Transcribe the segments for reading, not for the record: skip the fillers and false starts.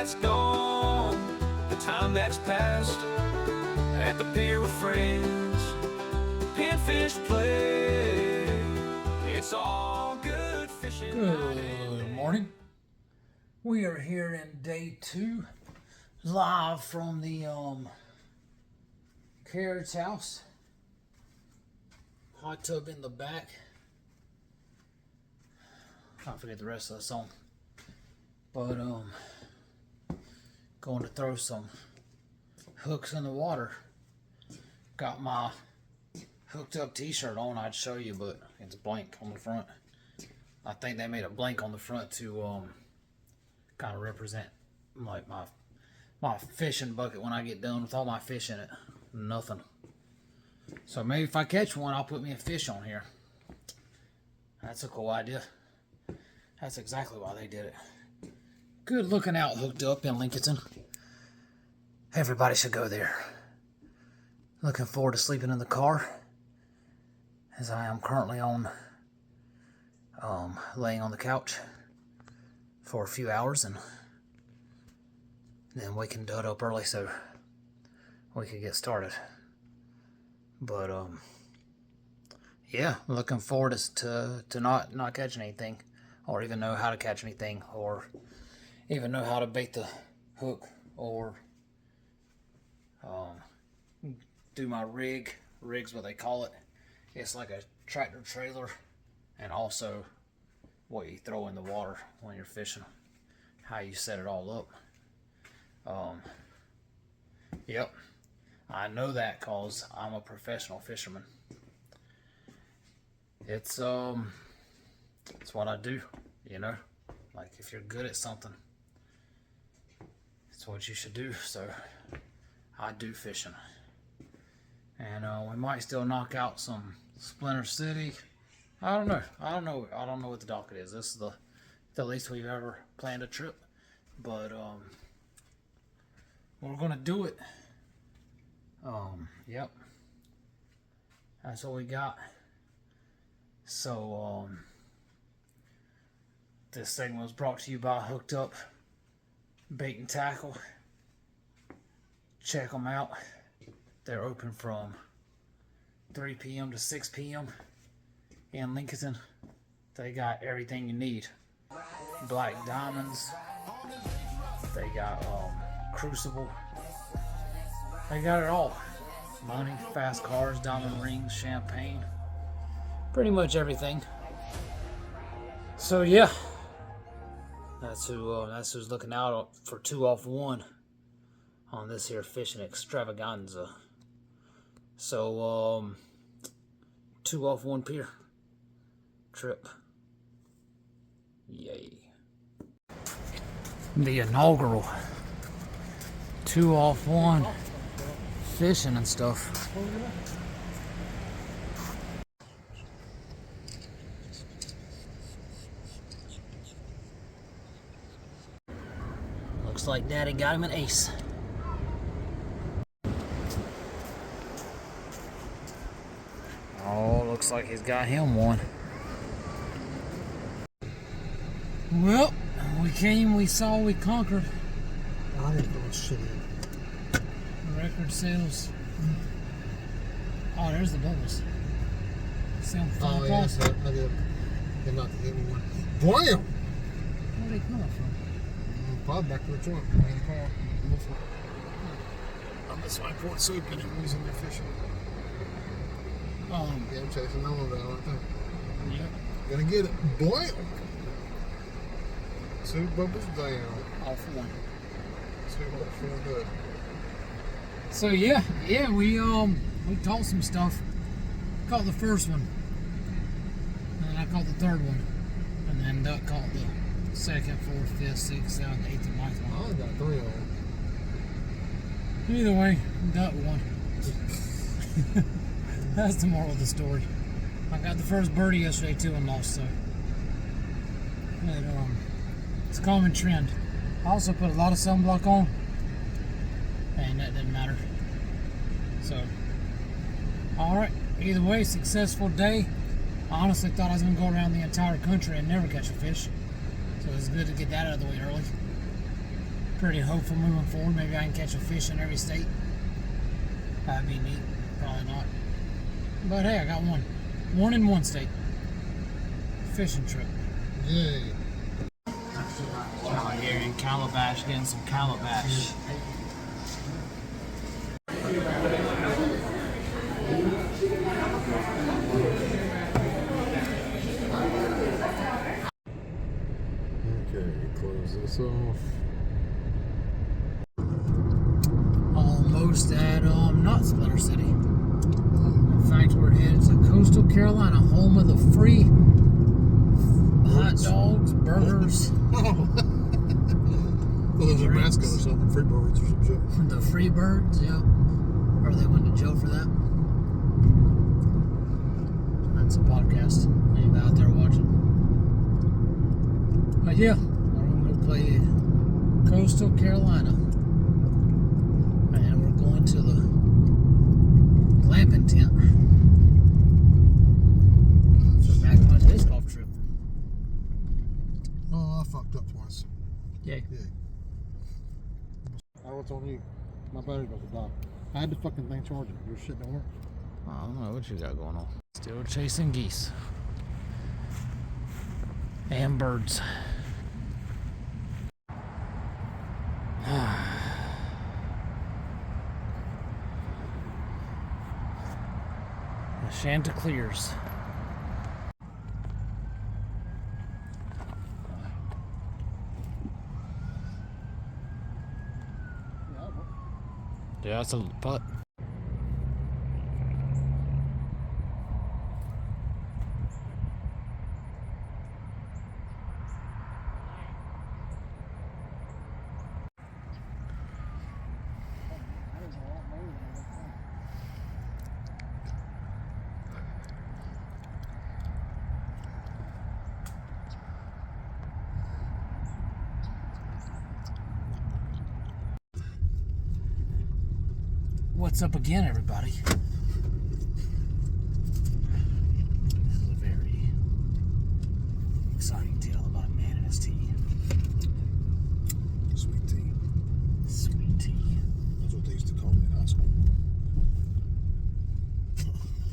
that's gone, the time that's past at the pier with friends, pinfish play. It's all good fishing. Good morning. We are here in day 2, live from the carriage house. Hot tub in the back. Can't forget the rest of the song. But going to throw some hooks in the water. Got my hooked up t-shirt on. I'd show you, but it's blank on the front. I think they made a blank on the front to kind of represent like my fishing bucket when I get done with all my fish in it. Nothing. So maybe if I catch one, I'll put me a fish on here. That's a cool idea. That's exactly why they did it. Good looking out hooked up in Lincolnton. Everybody should go there. Looking forward to sleeping in the car, as I am currently on laying on the couch for a few hours, and then waking Dud up early so we could get started. But yeah, looking forward to not catching anything, or even know how to catch anything, or even know how to bait the hook, or do my rig's what they call it. It's like a tractor trailer, and also what you throw in the water when you're fishing, how you set it all up. Yep, I know that cause I'm a professional fisherman. It's what I do, you know. Like, if you're good at something, it's what you should do. So I do fishing, and we might still knock out some Splinter City. I don't know what the docket is. This is the least we've ever planned a trip, but we're gonna do it. Yep, that's what we got. So this segment was brought to you by Hooked Up Bait and Tackle. Check them out. They're open from 3 p.m. to 6 p.m. in Lincolnton. They got everything you need. Black diamonds. They got Crucible. They got it all. Money, fast cars, diamond rings, champagne. Pretty much everything. So yeah, that's who's looking out for 2 off 1 on this here fishing extravaganza. So 2 off 1 pier trip. Yay. The inaugural 2 off 1 fishing and stuff. Looks like Daddy got him an ace. Oh, looks like he's got him one. Well, we came, we saw, we conquered. I didn't throw shit in. Record sales. Oh, there's the bubbles. See them Oh, yeah, across? I did. They're not the heavy one. Blam! Where are they coming from? Probably back to the truck. In the car. I'm just my port soup and I'm using their fishing. Yeah, I'm chasing that one down right there. Yep. Gonna get it. Blam! 2 bubbles down. All for 1. 2 bubbles feeling good. So yeah, we caught some stuff. Caught the first one, and then I caught the third one, and then Duck caught the 2nd, 4th, 5th, 6th, 7th, 8th, and 9th I one. only got 3 of them. Either way, Duck won. That's the moral of the story. I got the first birdie yesterday too and lost, so but, it's a common trend. I also put a lot of sunblock on, and that didn't matter. So, alright, either way, successful day. I honestly thought I was going to go around the entire country and never catch a fish. So it's good to get that out of the way early. Pretty hopeful moving forward. Maybe I can catch a fish in every state. That'd be neat. Probably not. But hey, I got one. One in one state. Fishing trip. Yay. Out here in Calabash getting some calabash. Okay, close this off. Almost at not Splitter City. In fact, we're headed to Coastal Carolina, home of the free hot dogs, burgers. Well, there's a mascot or something, free birds or some shit. The free birds, yeah. Or they went to jail for that. That's a podcast. Anybody out there watching? But yeah, we're going to play Coastal Carolina. And we're going to the glamping tent. So back on my disc golf trip. Oh, I fucked up twice. Yay. Yeah. Oh, what's on you? My battery's about to die. I had the fucking thing charging. Your shit don't work. I don't know what you got going on. Still chasing geese. And birds. The Chanticleers. Yeah, that's a putt. What's up again, everybody? This is a very exciting tale about a man and his tea. Sweet tea. Sweet tea. That's what they used to call me in high school.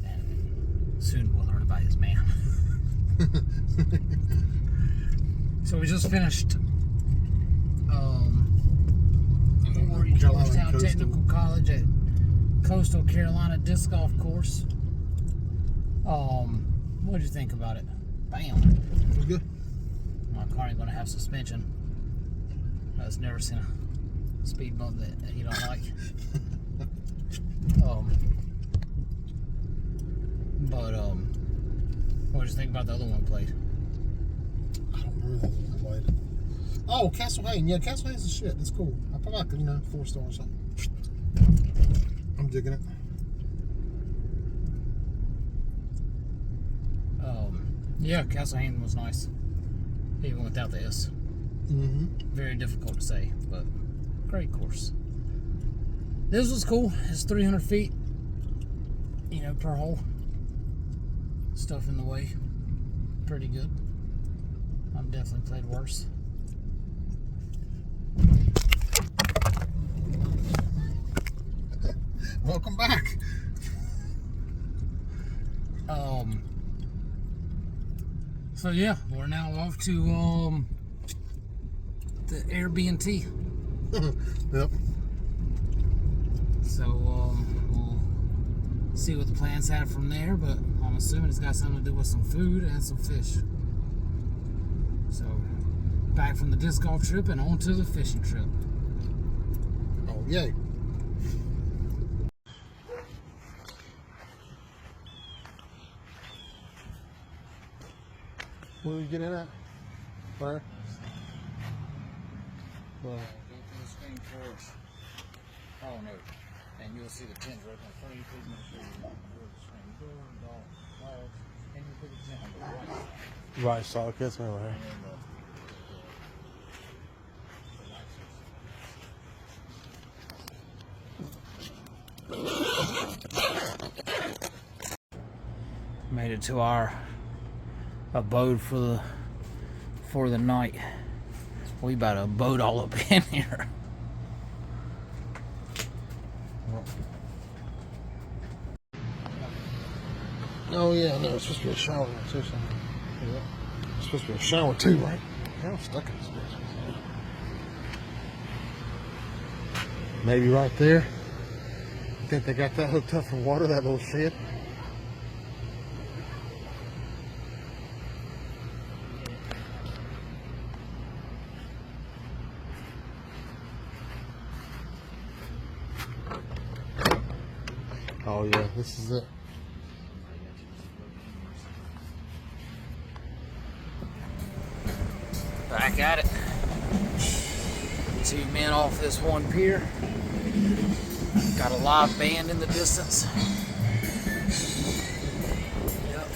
And soon we'll learn about his man. So we just finished Georgetown Technical College at Coastal Carolina disc golf course. What did you think about it? Bam. It was good. My car ain't gonna have suspension. I've never seen a speed bump that you don't like. What did you think about the other one played? I don't remember that one I played. Oh, Castle Hayne. Yeah, Castle Hayne's the shit. That's cool. I probably like, 4-star or something. I'm digging it. Yeah, Castle Hayne was nice. Even without the S. Mm-hmm. Very difficult to say, but great course. This was cool. It's 300 feet, per hole. Stuff in the way. Pretty good. I've definitely played worse. Welcome back. So yeah, we're now off to the Airbnb. Yep. So we'll see what the plans have from there, but I'm assuming it's got something to do with some food and some fish. So back from the disc golf trip and on to the fishing trip. Oh, yay. Where did you get in at? Where? Well, Go through the screen first. Oh no. And you'll see the tent right in front of you. Please make sure you walk through the screen door, dogs, and you put the tent on the right side. right, so okay, that's right here. And then made it to our abode for the night. We about to boat all up in here. Oh yeah, no, it's supposed to be a shower too. So. Yeah. It's supposed to be a shower too, right? Yeah, I'm stuck in this bitch. Maybe right there. I think they got that hooked up for water, that little shed. Oh yeah, this is it. Back at it. 2 men off this one pier. Got a live band in the distance. Yep.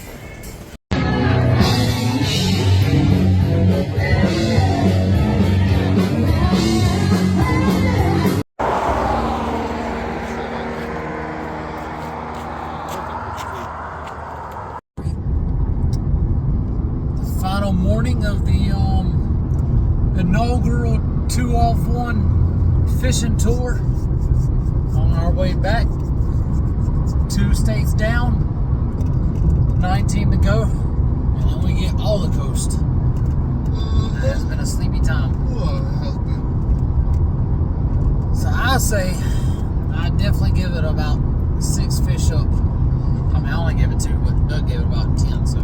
The final morning of the inaugural 2-off-1 fishing tour. On our way back, 2 states down, 19 to go, and then we get all the coast. It has been a sleepy time. So I say, I definitely give it about 6 fish up. I mean, I only give it 2, but Doug gave it about 10, so.